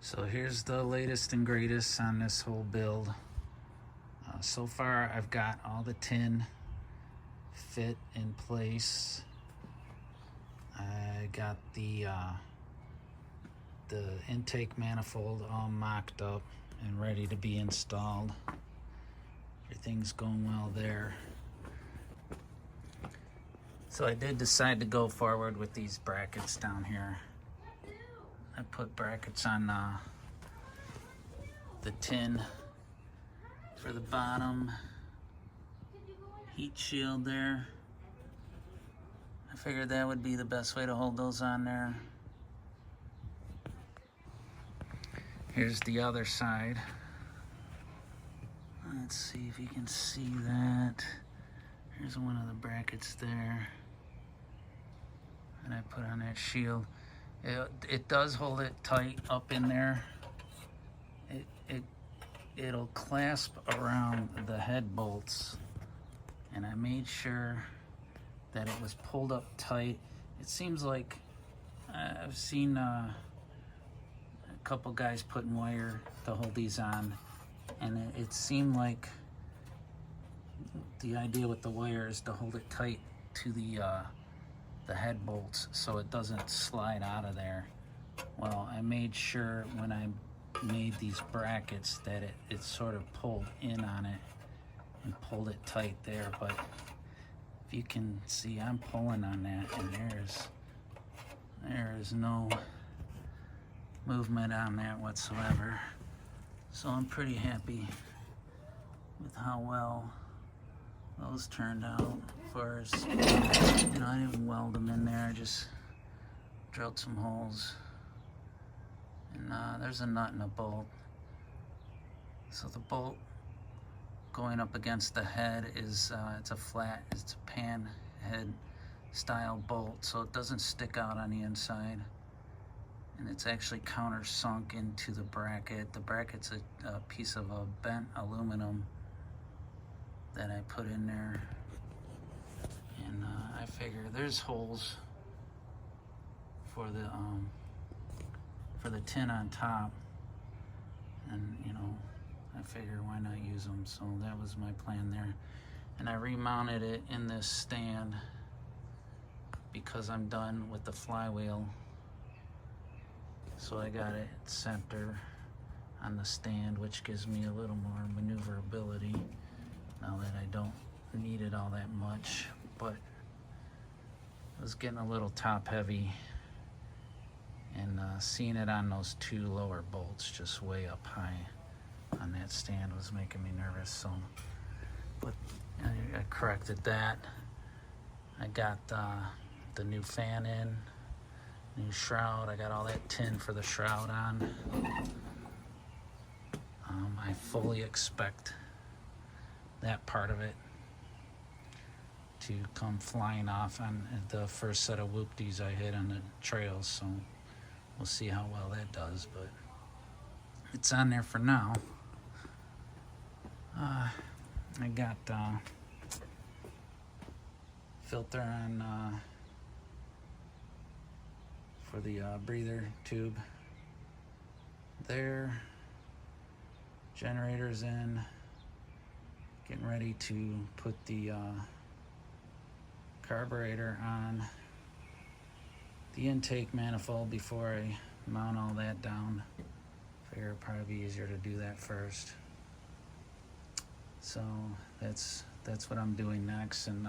So here's the latest and greatest on this whole build. So far I've got all the tin fit in place. I got the intake manifold all mocked up and ready to be installed. Everything's going well there. So I did decide to go forward with these brackets down here. I put brackets on the tin for the bottom, heat shield there. I figured that would be the best way to hold those on there. Here's the other side. Let's see if you can see that. Here's one of the brackets there. And I put on that shield. It does hold it tight up in there. It'll clasp around the head bolts, and I made sure that it was pulled up tight. It seems like I've seen a couple guys putting wire to hold these on, and it seemed like the idea with the wire is to hold it tight to the head bolts so it doesn't slide out of there. Well, I made sure when I made these brackets that it sort of pulled in on it and pulled it tight there, but if you can see, I'm pulling on that and there is no movement on that whatsoever. So I'm pretty happy with how well those turned out. As far as, I didn't weld them in there, I just drilled some holes. And there's a nut and a bolt. So the bolt going up against the head is, it's a pan head style bolt, so it doesn't stick out on the inside. And it's actually countersunk into the bracket. The bracket's a piece of a bent aluminum that I put in there. And I figure there's holes for the tin on top, and I figure why not use them. So that was my plan there, and I remounted it in this stand because I'm done with the flywheel. So I got it center on the stand, which gives me a little more maneuverability now that I don't need it all that much. But it was getting a little top heavy, and seeing it on those two lower bolts just way up high on that stand was making me nervous. So, but I corrected that. I got the new fan in, new shroud. I got all that tin for the shroud on. I fully expect that part of it to come flying off on the first set of whoopties I hit on the trails. So we'll see how well that does, but it's on there for now. I got filter on for the breather tube there. Generator's in. Getting ready to put the carburetor on the intake manifold before I mount all that down. Figure it'd probably be easier to do that first. So that's what I'm doing next. And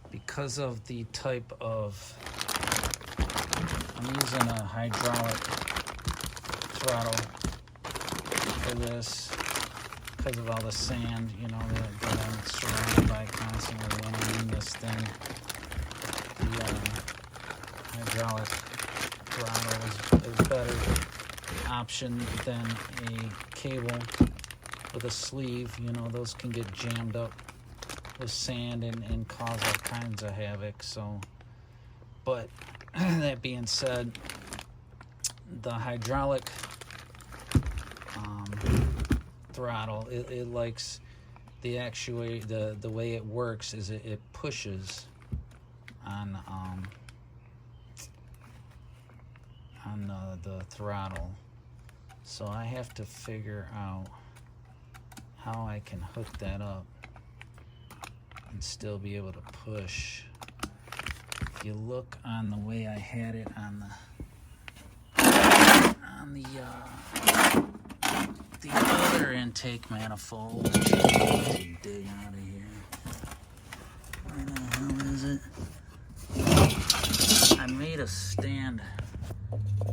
because of the type of, I'm using a hydraulic throttle for this because of all the sand, that I'm surrounded by constantly when I'm in this thing. The hydraulic throttle is a better option than a cable with a sleeve. Those can get jammed up with sand and cause all kinds of havoc. So, but that being said, the hydraulic throttle, it likes the the way it works is it pushes on on the throttle. So I have to figure out how I can hook that up and still be able to push. If you look on the way I had it on the other intake manifold, dig out of here. Where the hell is it? I made a stand.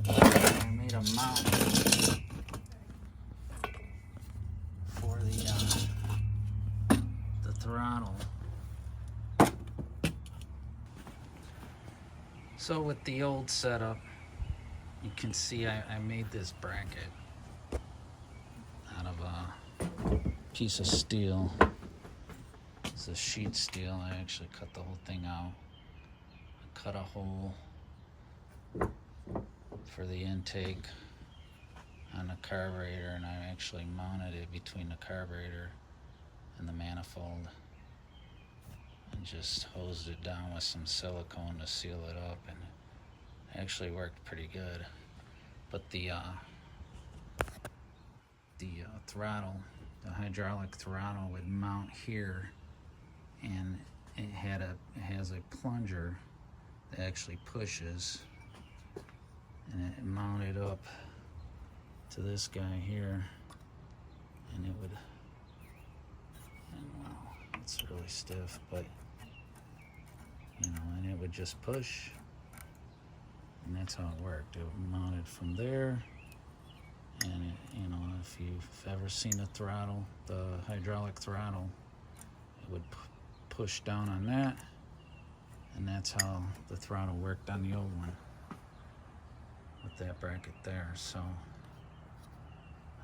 I made a mount for the throttle. So with the old setup, you can see I made this bracket out of a piece of steel. It's a sheet steel. I actually cut the whole thing out. I cut a hole for the intake on the carburetor, and I actually mounted it between the carburetor and the manifold and just hosed it down with some silicone to seal it up, and it actually worked pretty good. But the throttle, the hydraulic throttle, would mount here, and it has a plunger that actually pushes, and it mounted up to this guy here, and it would, and wow, it's really stiff, but you know, and it would just push, and that's how it worked. It mounted from there, and it, you know, if you've ever seen the throttle, the hydraulic throttle, it would push down on that, and that's how the throttle worked on the old one with that bracket there. So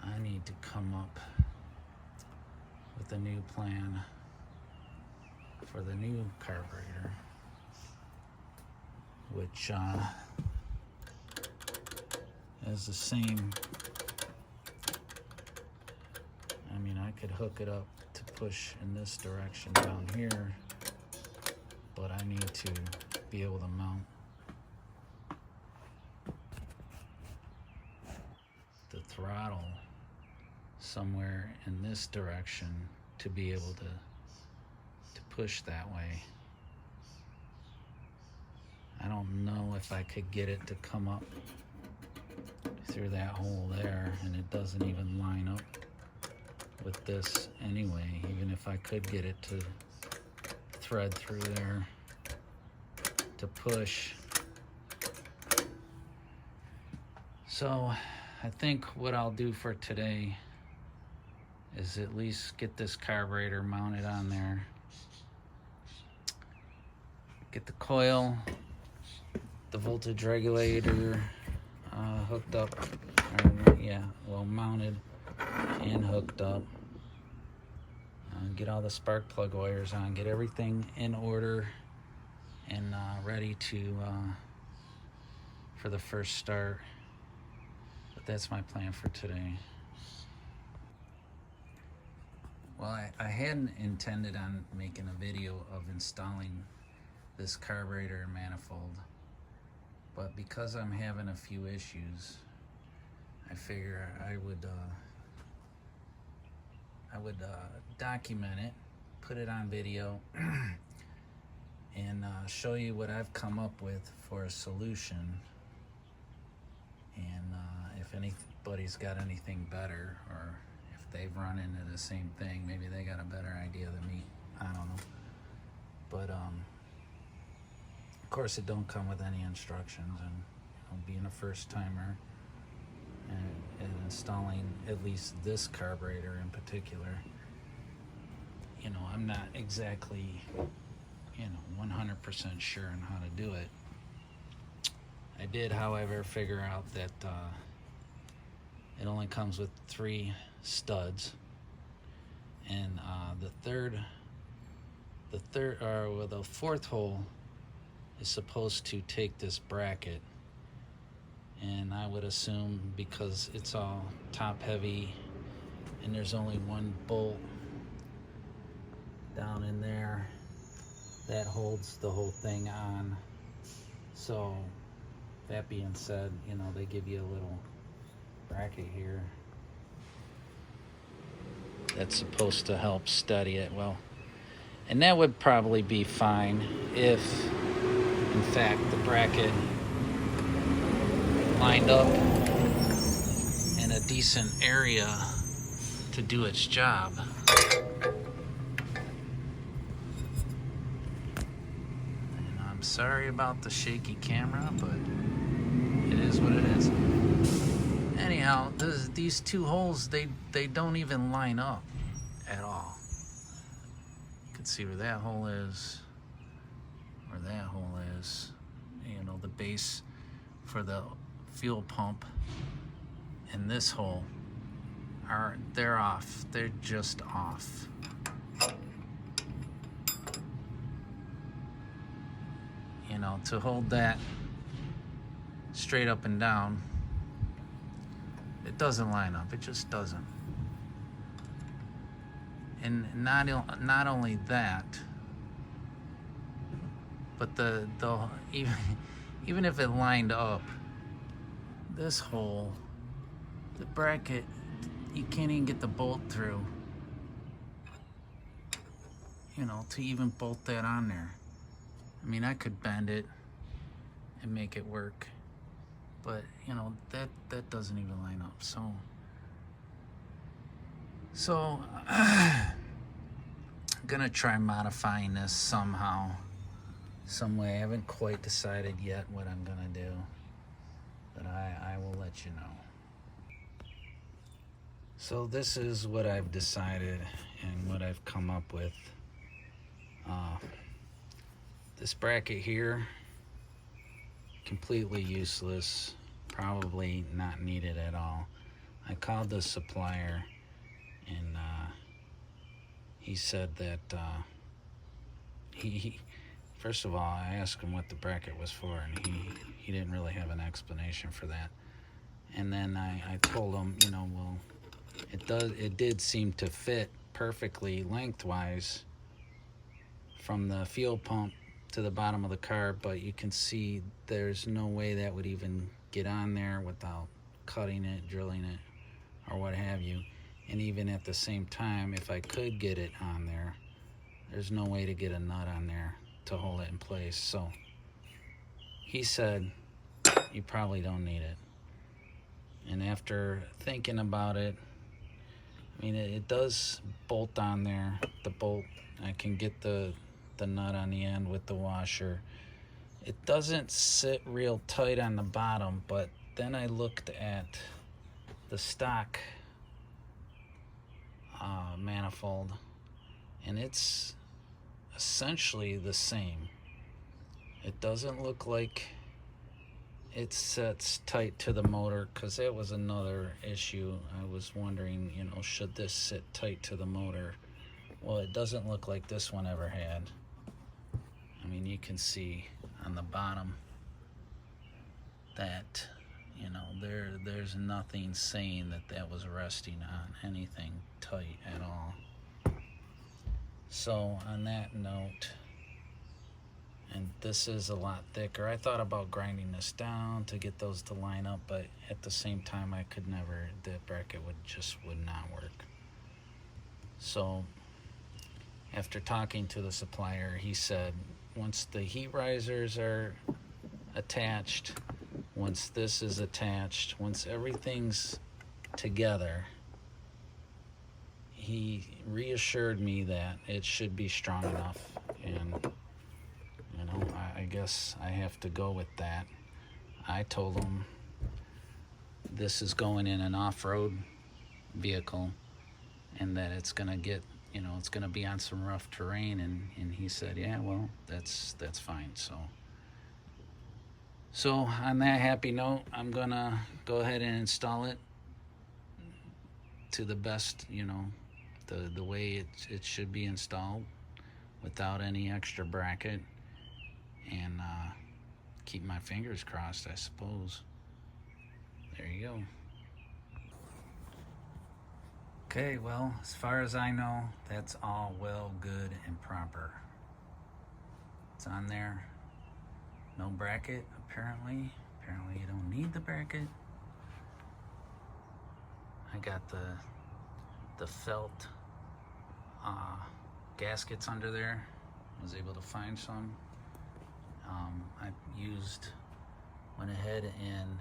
I need to come up with a new plan for the new carburetor, which has the same, I mean, I could hook it up to push in this direction down here, but I need to be able to mount the throttle somewhere in this direction to be able to push that way. I don't know if I could get it to come up through that hole there, and it doesn't even line up with this anyway, even if I could get it to thread through there to push. So I think what I'll do for today is at least get this carburetor mounted on there, get the coil, the voltage regulator hooked up, mounted and hooked up, get all the spark plug wires on, get everything in order and ready to for the first start. But that's my plan for today. Well, I hadn't intended on making a video of installing this carburetor and manifold, but because I'm having a few issues, I figure I would document it, put it on video, and show you what I've come up with for a solution. And if anybody's got anything better, or if they've run into the same thing, maybe they got a better idea than me. I don't know. But of course, it don't come with any instructions, and you know, being a first timer and installing at least this carburetor in particular, you know, I'm not exactly, you know, 100% sure on how to do it. I did, however, figure out that it only comes with 3 studs, and the fourth hole is supposed to take this bracket, and I would assume because it's all top heavy and there's only one bolt down in there that holds the whole thing on, so that being said, you know, they give you a little bracket here that's supposed to help steady it. Well, and that would probably be fine if, in fact, the bracket lined up in a decent area to do its job. And I'm sorry about the shaky camera, but it is what it is. Anyhow, these two holes, they don't even line up at all. You can see where that hole is, where that hole is. You know, the base for the fuel pump and this hole they're off. They're just off. You know, to hold that straight up and down, it doesn't line up. It just doesn't. And not only that, but the even if it lined up, this hole, the bracket, you can't even get the bolt through, you know, to even bolt that on there. I mean, I could bend it and make it work, but you know, that doesn't even line up. So I'm gonna try modifying this somehow, some way. I haven't quite decided yet what I'm gonna do, but I will let you know. So this is what I've decided and what I've come up with. This bracket here, completely useless, probably not needed at all. I called the supplier, and he said that he first of all, I asked him what the bracket was for, and he didn't really have an explanation for that. And then I told him, you know, well, it did seem to fit perfectly lengthwise from the fuel pump to the bottom of the car, but you can see there's no way that would even get on there without cutting it, drilling it, or what have you. And even at the same time, if I could get it on there, there's no way to get a nut on there to hold it in place. So he said, you probably don't need it. And after thinking about it, I mean, it does bolt on there. The bolt, I can get the nut on the end with the washer. It doesn't sit real tight on the bottom, but then I looked at the stock manifold, and it's essentially the same. It doesn't look like it sets tight to the motor, because that was another issue. I was wondering, you know, should this sit tight to the motor? Well, it doesn't look like this one ever had. I mean, you can see on the bottom that, you know, there's nothing saying that was resting on anything tight at all. So on that note, and this is a lot thicker, I thought about grinding this down to get those to line up, but at the same time I could never, the bracket would not work. So after talking to the supplier, he said once the heat risers are attached, once this is attached, once everything's together, he reassured me that it should be strong enough. And you know, I guess I have to go with that. I told him this is going in an off-road vehicle, and that it's gonna get, you know, it's gonna be on some rough terrain, and he said, yeah, well, that's fine. So on that happy note, I'm gonna go ahead and install it to the best, you know, the way it should be installed, without any extra bracket, and keep my fingers crossed, I suppose. There you go. Okay, well, as far as I know, that's all well, good, and proper. It's on there. No bracket, apparently. Apparently you don't need the bracket. I got the felt gaskets under there. Was able to find some. I went ahead and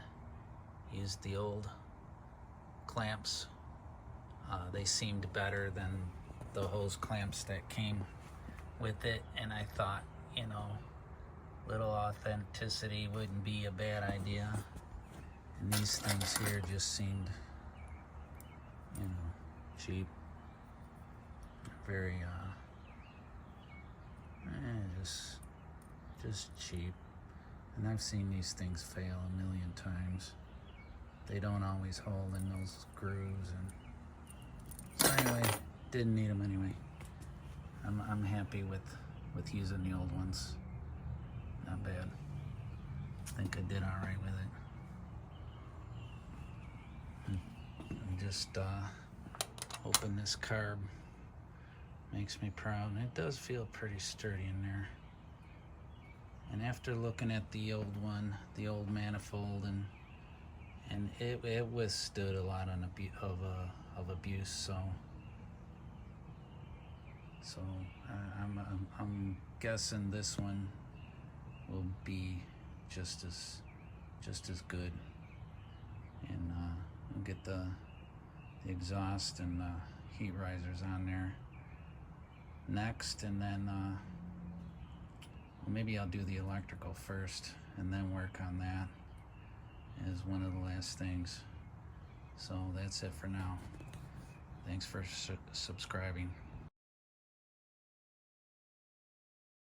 used the old clamps. They seemed better than the hose clamps that came with it, and I thought, you know, little authenticity wouldn't be a bad idea. And these things here just seemed, you know, cheap. Very just cheap. And I've seen these things fail a million times. They don't always hold in those grooves, and so anyway, didn't need them anyway. I'm happy with using the old ones. Not bad. I think I did all right with it. I'm just hoping this carb makes me proud, and it does feel pretty sturdy in there. And after looking at the old one, the old manifold, and it withstood a lot of abuse, so I'm guessing this one will be just as good. And we'll get the exhaust and the heat risers on there next, and then well, maybe I'll do the electrical first and then work on that as one of the last things. So that's it for now. Thanks for subscribing.